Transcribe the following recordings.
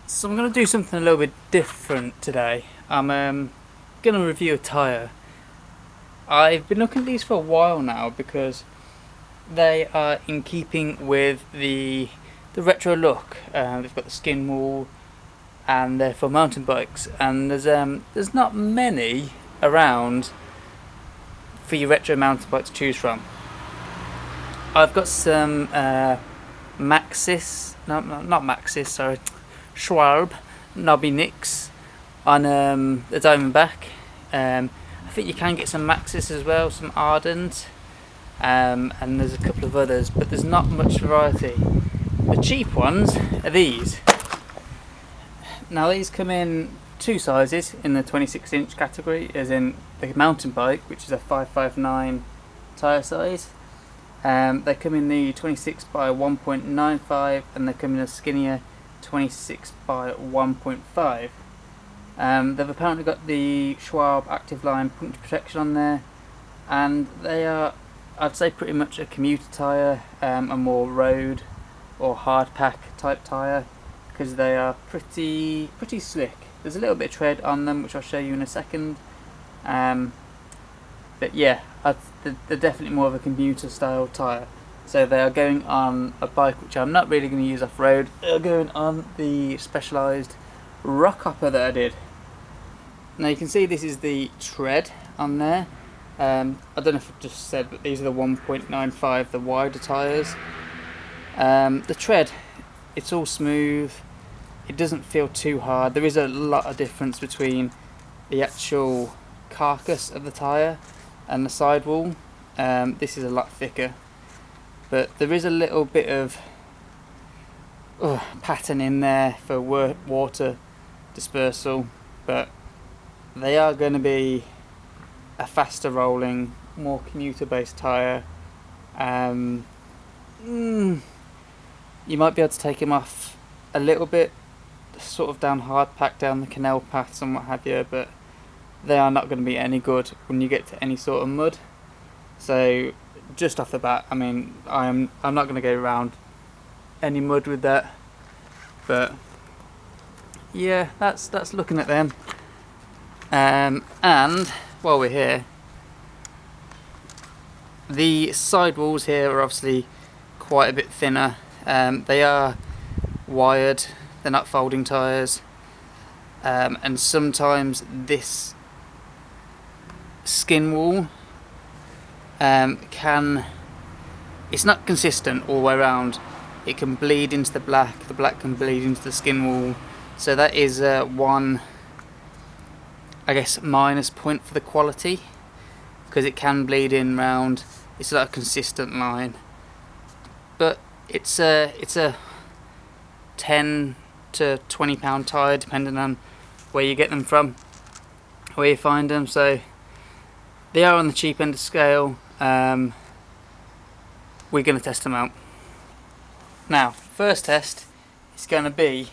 So I'm going to do something a little bit different today. I'm going to review a tyre. I've been looking at these for a while now because they are in keeping with the retro look. They've got the Skinwall and they're for mountain bikes, and there's not many around for your retro mountain bike to choose from. I've got some Maxxis, no, not Maxxis, sorry, Schwalbe Nobby Nics on the Diamondback. I think you can get some Maxxis as well, some Ardent, and there's a couple of others, but there's not much variety. The cheap ones are these. Now these come in two sizes in the 26-inch category, as in the mountain bike, which is a 559 tyre size. They come in the 26 by 1.95, and they come in a skinnier 26 by 1.5. They've apparently got the Schwalbe Active Line puncture protection on there, and they are, I'd say, pretty much a commuter tyre, a more road or hard pack type tyre, because they are pretty slick. There's a little bit of tread on them, which I'll show you in a second. But yeah, they're definitely more of a commuter style tyre. So they are going on a bike which I'm not really going to use off road. They're going on the specialised Rockhopper that I did. Now you can see this is the tread on there. I don't know if I just said, but these are the 1.95, the wider tyres. The tread, it's all smooth. It doesn't feel too hard. There is a lot of difference between the actual carcass of the tyre and the sidewall. This is a lot thicker, but there is a little bit of pattern in there for water dispersal, but they are going to be a faster rolling, more commuter based tyre. You might be able to take them off a little bit, sort of down hard pack, down the canal paths and what have you, but they are not going to be any good when you get to any sort of mud. So just off the bat, I mean, I'm not going to go around any mud with that, but yeah, that's looking at them. And while we're here, the sidewalls here are obviously quite a bit thinner. They are wired, they're not folding tyres, and sometimes this Skinwall it's not consistent all the way around. It can bleed into the black can bleed into the Skinwall, so that is one, I guess, minus point for the quality, because it can bleed in round. It's not a consistent line, but it's a 10 to 20 pound tyre, depending on where you get them from, where you find them. So they are on the cheap end of scale. We're going to test them out. Now, first test is going to be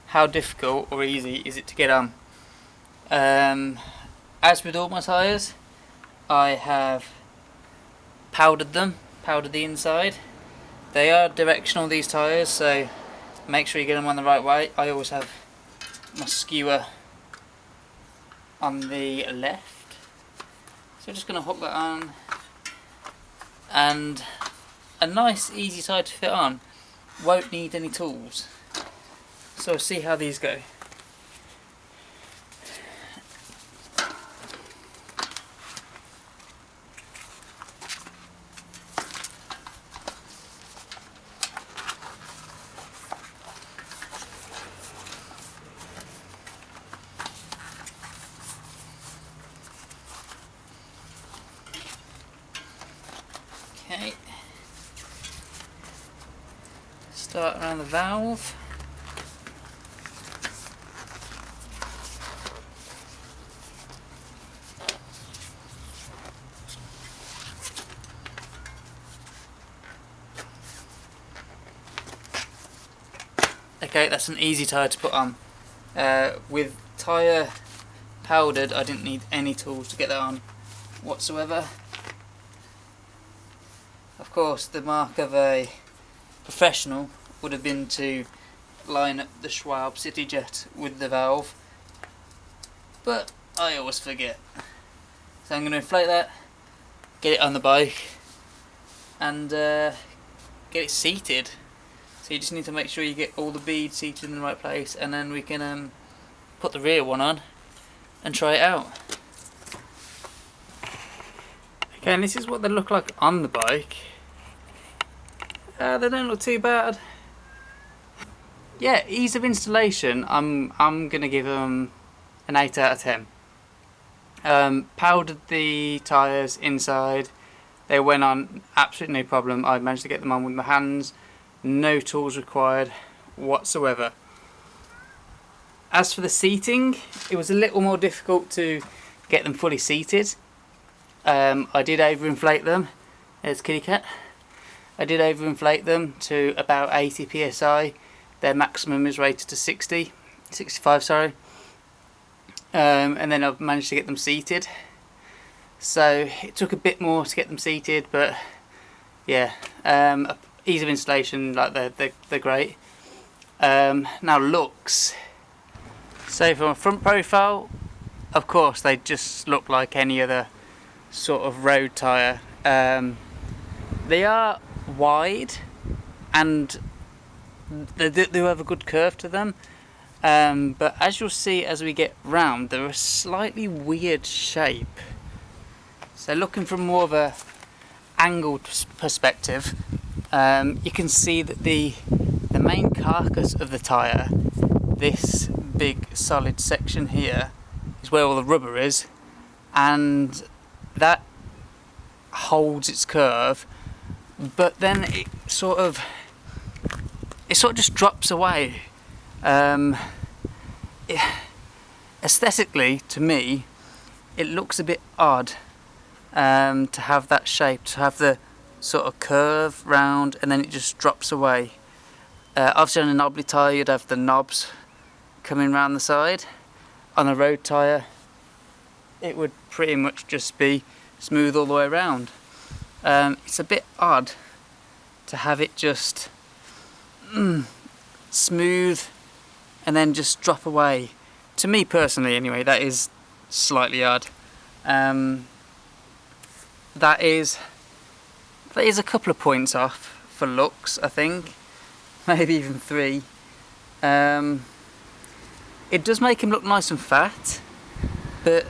how difficult or easy is it to get on. As with all my tyres, I have powdered the inside. They are directional, these tyres, so make sure you get them on the right way. I always have my skewer on the left. So I'm just going to hook that on, and a nice easy tyre to fit on, won't need any tools. So we'll see how these go. Okay, start around the valve. Okay, that's an easy tyre to put on. With tyre powdered, I didn't need any tools to get that on whatsoever. Of course, the mark of a professional would have been to line up the Schwalbe City Jet with the valve, but I always forget. So I'm going to inflate that, get it on the bike, and get it seated. So you just need to make sure you get all the beads seated in the right place, and then we can put the rear one on and try it out. Okay, and this is what they look like on the bike. They don't look too bad. Yeah, ease of installation, I'm gonna give them an 8 out of 10. Powdered the tyres inside. They went on absolutely no problem. I managed to get them on with my hands. No tools required whatsoever. As for the seating, it was a little more difficult to get them fully seated. I did overinflate them. There's Kitty Cat. I did overinflate them to about 80 psi. Their maximum is rated to 65, sorry. And then I've managed to get them seated. So it took a bit more to get them seated, but yeah, ease of installation, like they're great. Now looks. So from a front profile, of course they just look like any other sort of road tyre. They are wide and they do have a good curve to them, but as you'll see as we get round, they're a slightly weird shape. So looking from more of a angled perspective, you can see that the main carcass of the tyre, this big solid section here, is where all the rubber is, and that holds its curve, but then it sort of just drops away. Aesthetically, to me, it looks a bit odd to have that shape, to have the sort of curve round and then it just drops away. Obviously on a knobbly tyre you'd have the knobs coming round the side. On a road tyre it would pretty much just be smooth all the way around. It's a bit odd to have it just smooth and then just drop away. To me personally anyway, that is slightly odd. That is a couple of points off for looks, I think, maybe even 3. It does make him look nice and fat, but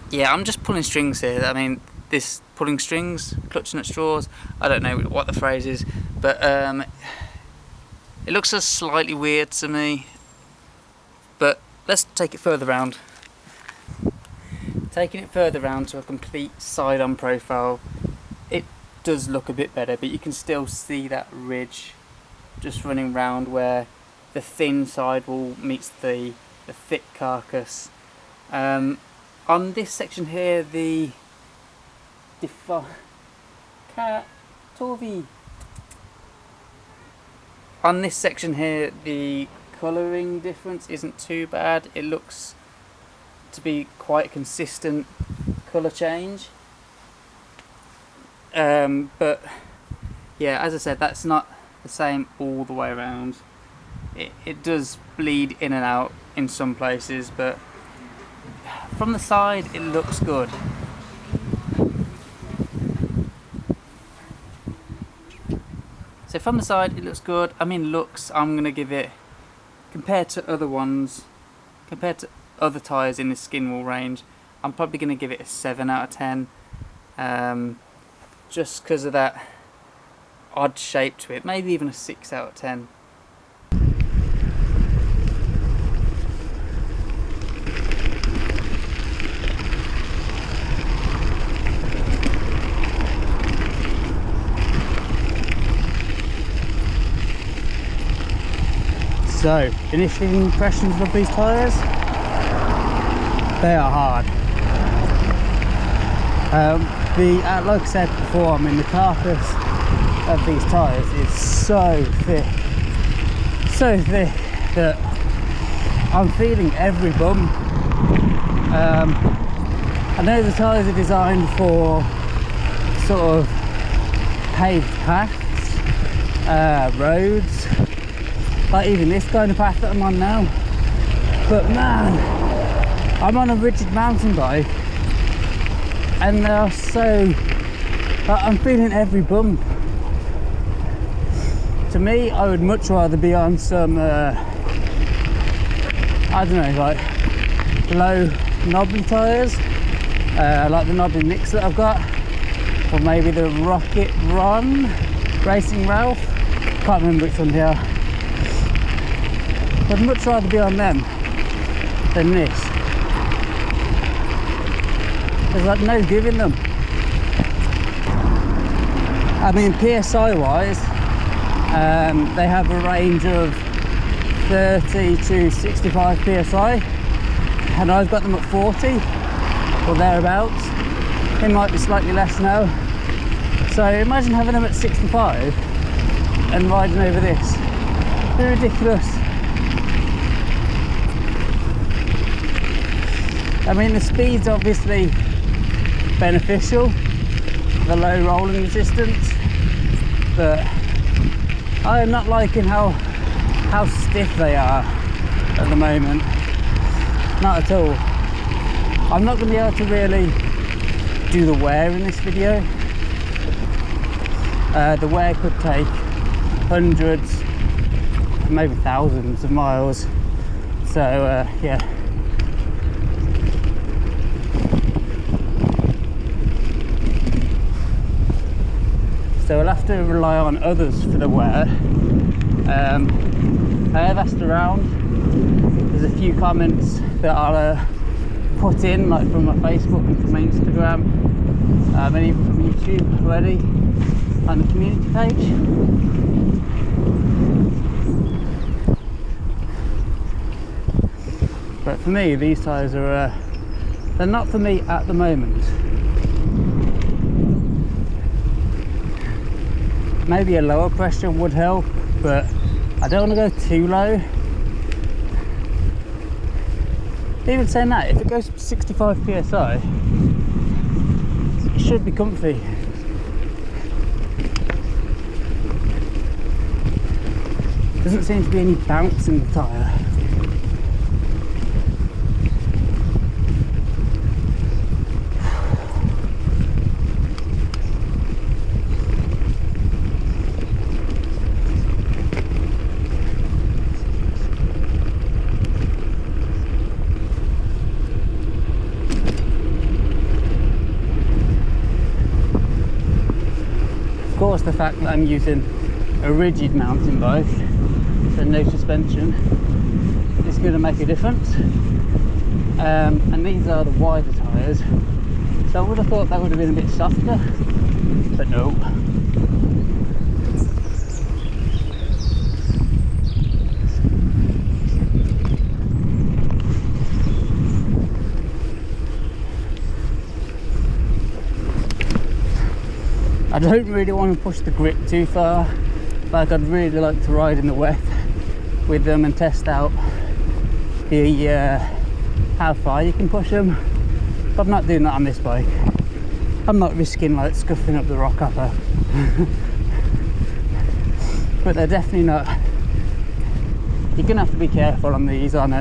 yeah, I'm just pulling strings here. I mean, this pulling strings, clutching at straws, I don't know what the phrase is, but it looks a slightly weird to me. But let's take it further round. Taking it further round to a complete side-on profile, it does look a bit better, but you can still see that ridge just running round where the thin sidewall meets the thick carcass. On this section here, on this section here, the colouring difference isn't too bad. It looks to be quite a consistent colour change. But yeah, as I said, that's not the same all the way around. It does bleed in and out in some places, but from the side it looks good. So from the side it looks good. I mean, looks, I'm going to give it, compared to other ones, compared to other tyres in the Skinwall range, I'm probably going to give it a 7 out of 10. Just because of that odd shape to it, maybe even a 6 out of 10. So, initial impressions of these tyres? They are hard. Like I said before, I mean, the carcass of these tyres is so thick that I'm feeling every bump. I know the tyres are designed for sort of paved paths, roads, like even this kind of path that I'm on now. But man, I'm on a rigid mountain bike and they are so, like, I'm feeling every bump. To me, I would much rather be on some I don't know, like low knobbly tyres, like the Nobby Nics that I've got, or maybe the Rocket Ron Racing Ralph, can't remember which one they are. I'd much rather be on them than this. There's like no giving them. I mean, PSI wise, they have a range of 30 to 65 PSI, and I've got them at 40 or thereabouts. It might be slightly less now. So imagine having them at 65 and riding over this. They're ridiculous. I mean, the speed's obviously beneficial, the low rolling resistance, but I am not liking how stiff they are at the moment. Not at all. I'm not going to be able to really do the wear in this video. The wear could take hundreds, maybe thousands of miles. So yeah. So we'll have to rely on others for the wear. I have asked around. There's a few comments that I'll put in, like from my Facebook and from my Instagram, and even from YouTube already on the community page. But for me, these tyres are they're not for me at the moment. Maybe a lower pressure would help, but I don't want to go too low. Even saying that, if it goes to 65 PSI, it should be comfy. Doesn't seem to be any bounce in the tyre. Of course, the fact that I'm using a rigid mountain bike, so no suspension, is going to make a difference. And these are the wider tyres, so I would have thought that would have been a bit softer, but no. I don't really want to push the grip too far. Like, I'd really like to ride in the wet with them and test out the how far you can push them. But I'm not doing that on this bike. I'm not risking like scuffing up the Rockhopper. But they're definitely not. You're gonna have to be careful on these on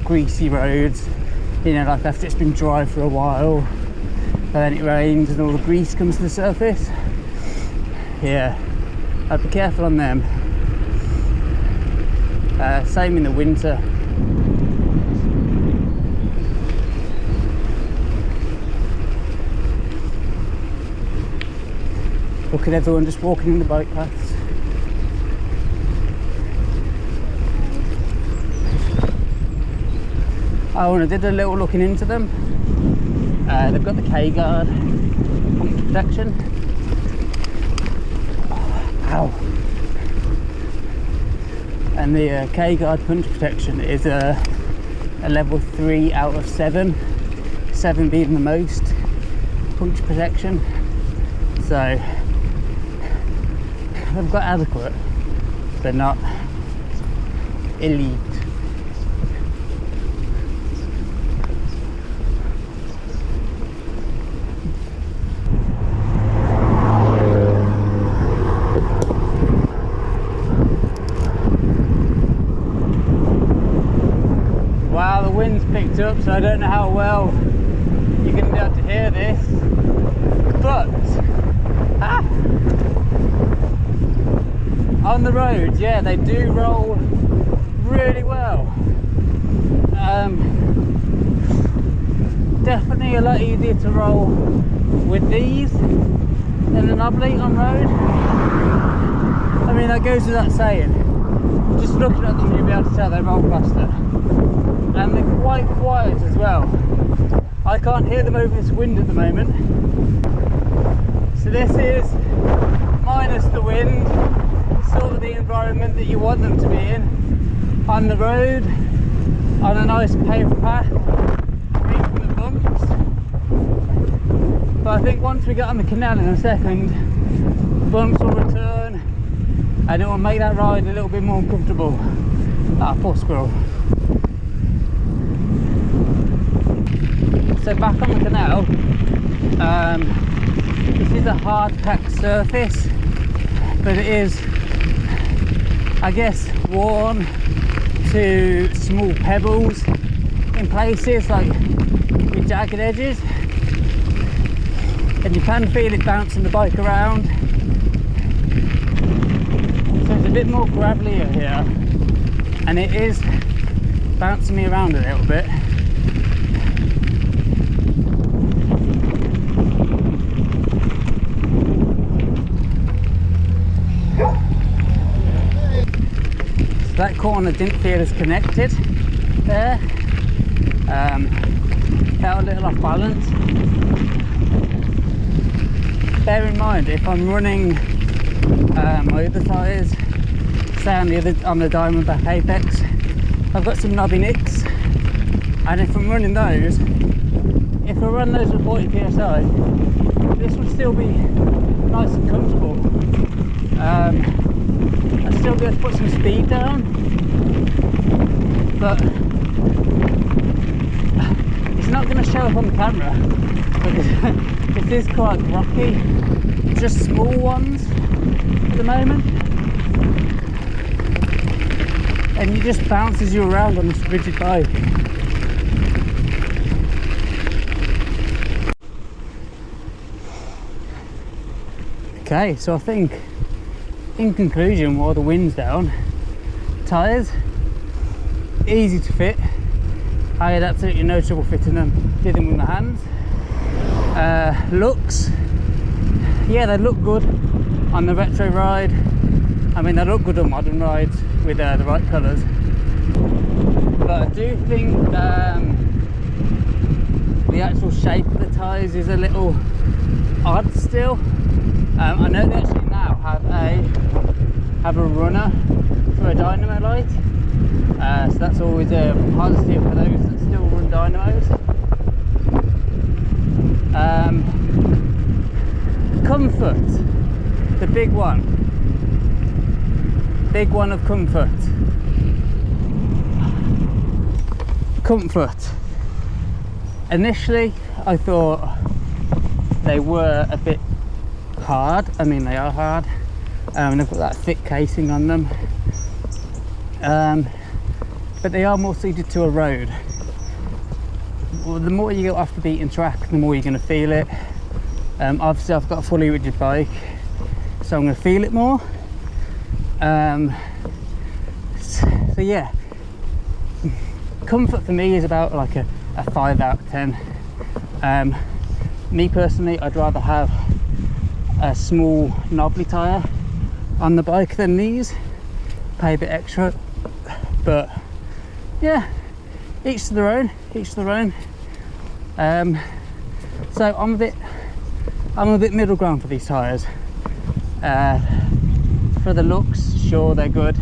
greasy roads. You know, like after it's been dry for a while, and then it rains and all the grease comes to the surface. Yeah, I'd be careful on them. Same in the winter. Look at everyone just walking in the bike paths. Oh, and I did a little looking into them. They've got the K-guard puncture protection. Ow. And the K-guard puncture protection is a level 3 out of 7, 7 being the most puncture protection. So they've got adequate, but not elite. wind's picked up, so I don't know how well you're going to be able to hear this, but on the road, yeah, they do roll really well. Definitely a lot easier to roll with these than a knobbly on road. I mean, that goes without saying. Just looking at them, you'll be able to tell they roll faster. And they're quite quiet as well. I can't hear them over this wind at the moment. So this is, minus the wind, sort of the environment that you want them to be in. On the road, on a nice paved path, free from the bumps. But I think once we get on the canal in a second, the bumps will return and it will make that ride a little bit more comfortable. Ah, poor squirrel. So back on the canal, this is a hard packed surface, but it is, I guess, worn to small pebbles in places, like with jagged edges, and you can feel it bouncing the bike around. So it's a bit more gravelier here, and it is bouncing me around a little bit. That corner didn't feel as connected there. Felt a little off balance. Bear in mind, if I'm running my other tyres, say on the Diamondback Apex, I've got some Nobby Nics, and if I'm running those, if I run those with 40 psi, this would still be nice and comfortable. I'd still be able to put some speed down, but it's not going to show up on the camera because it is quite rocky. Just small ones at the moment, and it just bounces you around on this rigid bike. Okay, so I think in conclusion, while the wind's down, tyres, easy to fit. I had absolutely no trouble fitting them, did them with my hands. Looks, yeah, they look good on the retro ride. I mean, they look good on modern rides with the right colours. But I do think the actual shape of the tyres is a little odd still. I know they actually now have a runner for a dynamo light, so that's always a positive for those that still run dynamos. Comfort, the big one of comfort. Initially I thought they were a bit hard. I mean, they are hard, and they've got that thick casing on them, but they are more suited to a road. Well, the more you go off the beaten track, the more you're going to feel it. Obviously I've got a fully rigid bike, so I'm going to feel it more. So yeah, comfort for me is about like a 5 out of 10. Me personally, I'd rather have a small knobbly tyre on the bike than these, pay a bit extra, but yeah, each to their own, so I'm a bit middle ground for these tyres. For the looks, sure, they're good.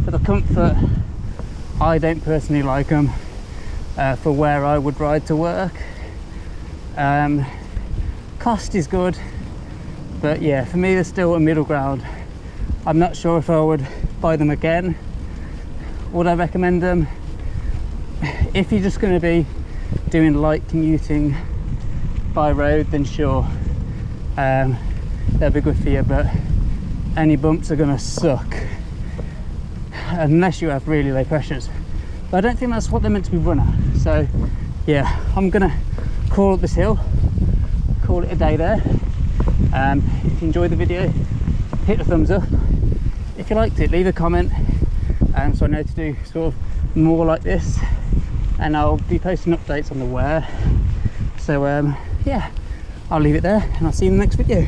For the comfort, I don't personally like them for where I would ride to work. Cost is good, but yeah, for me there's still a middle ground. I'm not sure if I would buy them again. Would I recommend them? If you're just going to be doing light commuting by road, then sure, they'll be good for you, but any bumps are going to suck unless you have really low pressures. but I don't think that's what they're meant to be run at. So yeah, I'm gonna crawl up this hill, call it a day there. If you enjoyed the video, hit the thumbs up. If you liked it, leave a comment, so I know to do sort of more like this, and I'll be posting updates on the wear. So yeah, I'll leave it there and I'll see you in the next video.